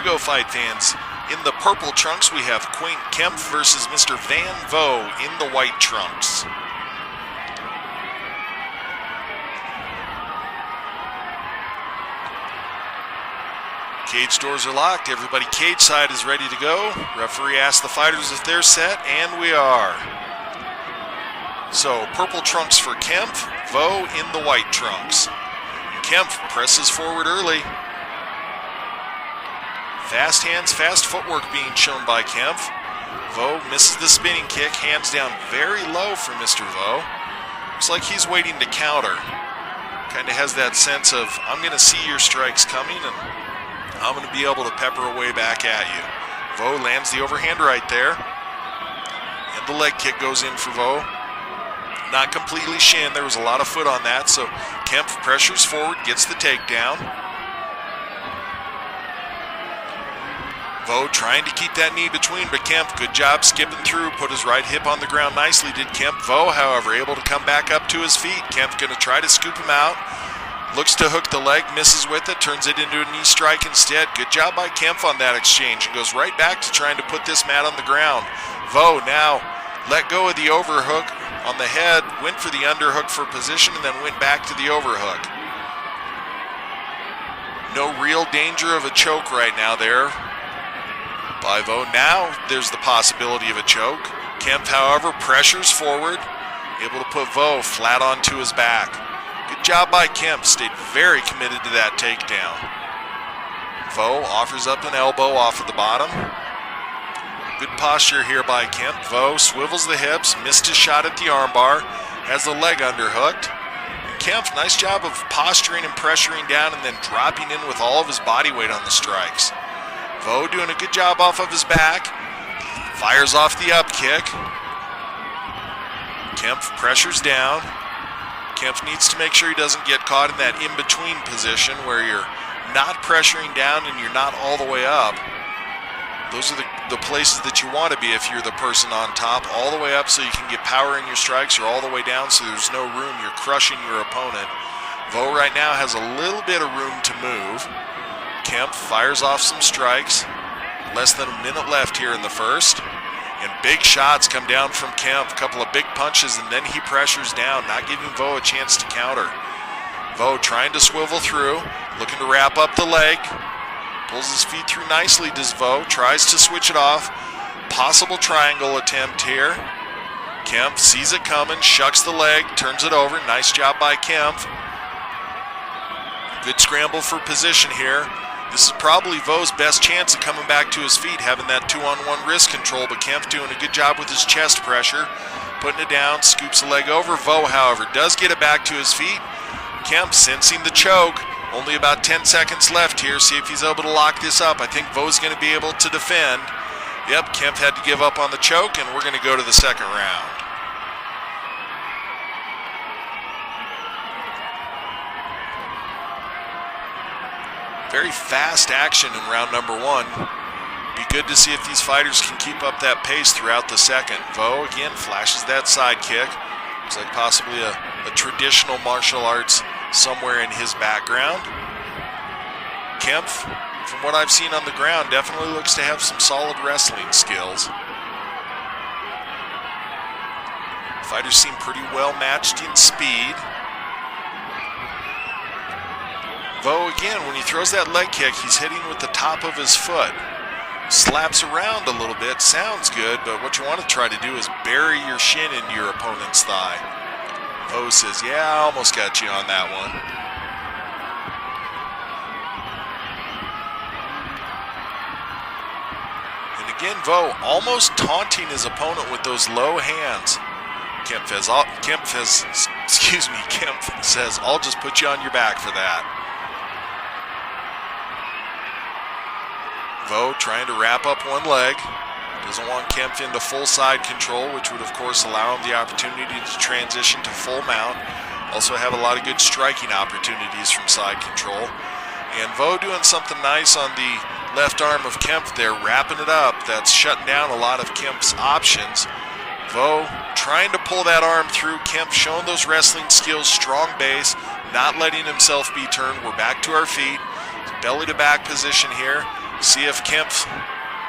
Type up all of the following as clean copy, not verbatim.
we go, fight fans. In the purple trunks, we have Quaint Kempf versus Mr. Van Vo in the white trunks. Cage doors are locked. Everybody cage side is ready to go. Referee asks the fighters if they're set, and we are. So, purple trunks for Kempf, Vo in the white trunks. And Kempf presses forward early. Fast hands, fast footwork being shown by Kempf. Vo misses the spinning kick, hands down very low for Mr. Vo. Looks like he's waiting to counter. Kind of has that sense of, I'm going to see your strikes coming, and I'm going to be able to pepper away back at you. Vo lands the overhand right there. And the leg kick goes in for Vo. Not completely shin. There was a lot of foot on that. So Kempf pressures forward, gets the takedown. Vo trying to keep that knee between, but Kempf, good job skipping through. Put his right hip on the ground nicely, did Kempf. Vo, however, able to come back up to his feet. Kempf going to try to scoop him out. Looks to hook the leg, misses with it, turns it into a knee strike instead. Good job by Kempf on that exchange, and goes right back to trying to put this mat on the ground. Vo now let go of the overhook on the head, went for the underhook for position, and then went back to the overhook. No real danger of a choke right now there by Vo. Now there's the possibility of a choke. Kempf, however, pressures forward, able to put Vo flat onto his back. Good job by Kempf, stayed very committed to that takedown. Vo offers up an elbow off of the bottom. Good posture here by Kempf. Vo swivels the hips, missed his shot at the armbar, has the leg underhooked. And Kempf, nice job of posturing and pressuring down and then dropping in with all of his body weight on the strikes. Vo doing a good job off of his back, fires off the up kick. Kempf pressures down. Kempf needs to make sure he doesn't get caught in that in-between position where you're not pressuring down and you're not all the way up. Those are the places that you want to be if you're the person on top, all the way up so you can get power in your strikes, or all the way down so there's no room, you're crushing your opponent. Vo right now has a little bit of room to move. Kempf fires off some strikes. Less than a minute left here in the first. And big shots come down from Kempf. A couple of big punches, and then he pressures down, not giving Vo a chance to counter. Vo trying to swivel through, looking to wrap up the leg. Pulls his feet through nicely, does Vo. Tries to switch it off. Possible triangle attempt here. Kempf sees it coming, shucks the leg, turns it over. Nice job by Kempf. Good scramble for position here. This is probably Vo's best chance of coming back to his feet, having that 2-on-1 wrist control, but Kempf doing a good job with his chest pressure, putting it down, scoops the leg over. Vo, however, does get it back to his feet. Kempf sensing the choke. Only about 10 seconds left here. See if he's able to lock this up. I think Vo's going to be able to defend. Yep, Kempf had to give up on the choke, and we're going to go to the second round. Very fast action in round number one. Be good to see if these fighters can keep up that pace throughout the second. Vo again flashes that side kick. Looks like possibly a traditional martial arts somewhere in his background. Kempf, from what I've seen on the ground, definitely looks to have some solid wrestling skills. Fighters seem pretty well matched in speed. Vo, again, when he throws that leg kick, he's hitting with the top of his foot. Slaps around a little bit, sounds good, but what you want to try to do is bury your shin into your opponent's thigh. Vo says, yeah, I almost got you on that one. And again, Vo almost taunting his opponent with those low hands. Kempf says, I'll just put you on your back for that. Vo trying to wrap up one leg. Doesn't want Kempf into full side control, which would of course allow him the opportunity to transition to full mount. Also have a lot of good striking opportunities from side control. And Vo doing something nice on the left arm of Kempf there, wrapping it up. That's shutting down a lot of Kempf's options. Vo trying to pull that arm through. Kempf showing those wrestling skills, strong base, not letting himself be turned. We're back to our feet. Belly to back position here. See if Kempf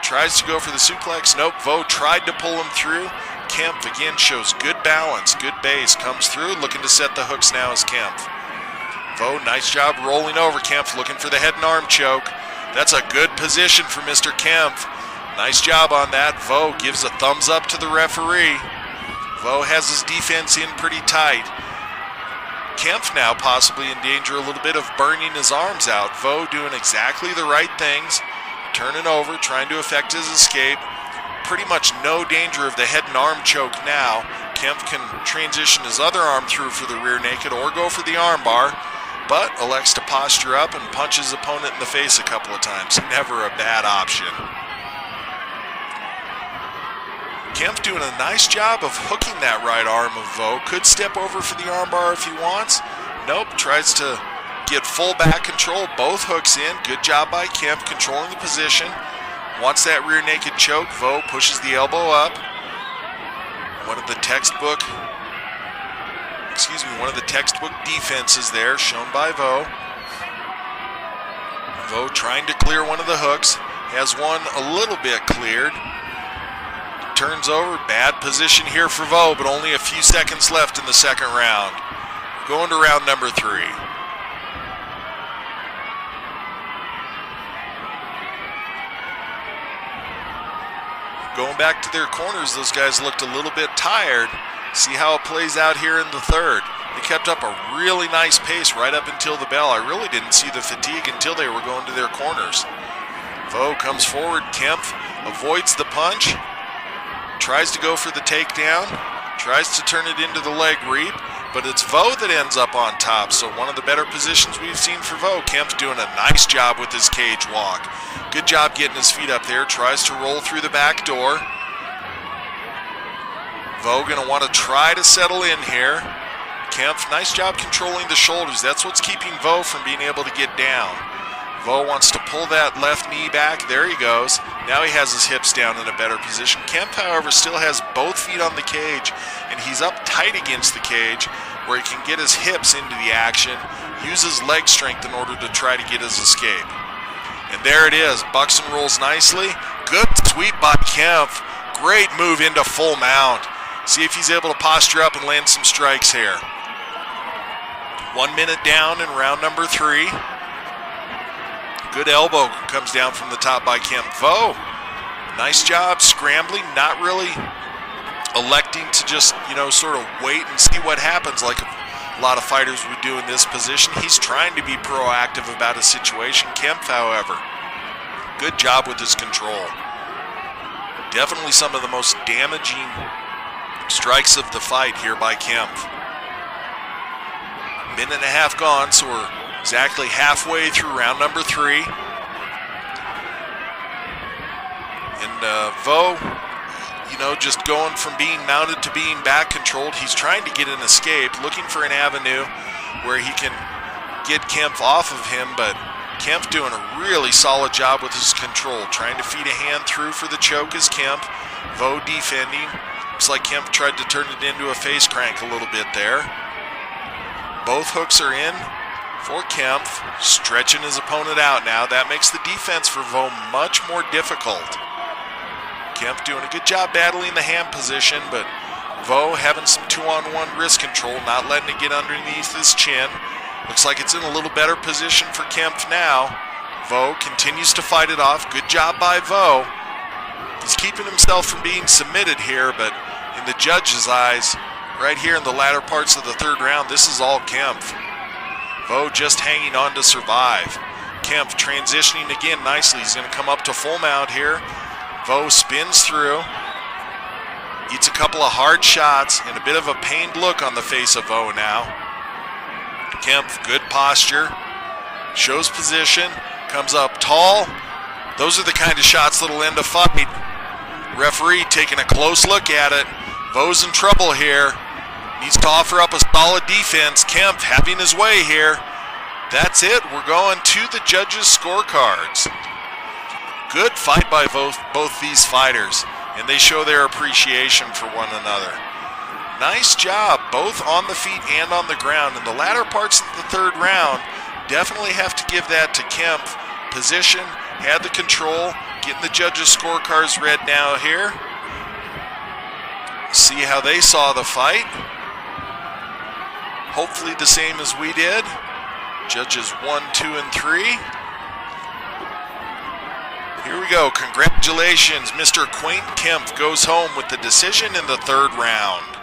tries to go for the suplex. Nope, Vo tried to pull him through. Kempf again shows good balance, good base, comes through, looking to set the hooks now as Kempf. Vo, nice job rolling over. Kempf looking for the head and arm choke. That's a good position for Mr. Kempf. Nice job on that. Vo gives a thumbs up to the referee. Vo has his defense in pretty tight. Kempf now possibly in danger a little bit of burning his arms out. Vo doing exactly the right things. Turning over, trying to effect his escape. Pretty much no danger of the head and arm choke now. Kempf can transition his other arm through for the rear naked or go for the arm bar, but elects to posture up and punch his opponent in the face a couple of times. Never a bad option. Kempf doing a nice job of hooking that right arm of Vo. Could step over for the arm bar if he wants. Nope, tries to get full back control. Both hooks in. Good job by Kempf controlling the position. Wants that rear naked choke. Vo pushes the elbow up. One of the textbook defenses there shown by Vo. Vo trying to clear one of the hooks. Has one a little bit cleared. Turns over. Bad position here for Vo, but only a few seconds left in the second round. Going to round number 3. Going back to their corners, those guys looked a little bit tired. See how it plays out here in the third. They kept up a really nice pace right up until the bell. I really didn't see the fatigue until they were going to their corners. Vo comes forward. Kempf avoids the punch. Tries to go for the takedown. Tries to turn it into the leg reap. But it's Vo that ends up on top. So one of the better positions we've seen for Vo. Kempf doing a nice job with his cage walk. Good job getting his feet up there. Tries to roll through the back door. Vo going to want to try to settle in here. Kempf, nice job controlling the shoulders. That's what's keeping Vo from being able to get down. Vo wants to pull that left knee back. There he goes. Now he has his hips down in a better position. Kempf, however, still has both feet on the cage, and he's up tight against the cage where he can get his hips into the action, use his leg strength in order to try to get his escape. And there it is. Bucks and rolls nicely. Good sweep by Kempf. Great move into full mount. See if he's able to posture up and land some strikes here. 1 minute down in round number 3. Good elbow comes down from the top by Kempf. Vo, nice job scrambling, not really electing to just, sort of wait and see what happens like a lot of fighters would do in this position. He's trying to be proactive about his situation. Kempf, however, good job with his control. Definitely some of the most damaging strikes of the fight here by Kempf. Minute and a half gone, so we're exactly halfway through round number 3. And Vo, just going from being mounted to being back controlled. He's trying to get an escape, looking for an avenue where he can get Kempf off of him, but Kempf doing a really solid job with his control. Trying to feed a hand through for the choke is Kempf. Vo defending. Looks like Kempf tried to turn it into a face crank a little bit there. Both hooks are in for Kempf, stretching his opponent out now. That makes the defense for Vo much more difficult. Kempf doing a good job battling the hand position, but Vo having some 2-on-1 wrist control, not letting it get underneath his chin. Looks like it's in a little better position for Kempf now. Vo continues to fight it off. Good job by Vo. He's keeping himself from being submitted here, but in the judge's eyes, right here in the latter parts of the third round, this is all Kempf. Vo just hanging on to survive. Kempf transitioning again nicely. He's going to come up to full mount here. Vo spins through. Eats a couple of hard shots and a bit of a pained look on the face of Vo now. Kempf, good posture. Shows position. Comes up tall. Those are the kind of shots that'll end a fight. Referee taking a close look at it. Vo's in trouble here. Needs to offer up a solid defense. Kempf having his way here. That's it. We're going to the judges' scorecards. Good fight by both these fighters, and they show their appreciation for one another. Nice job, both on the feet and on the ground. In the latter parts of the third round, definitely have to give that to Kempf. Position, had the control, getting the judges' scorecards read now here. See how they saw the fight. Hopefully the same as we did. Judges 1, 2, and 3. Here we go. Congratulations. Mr. Quaint Kempf goes home with the decision in the third round.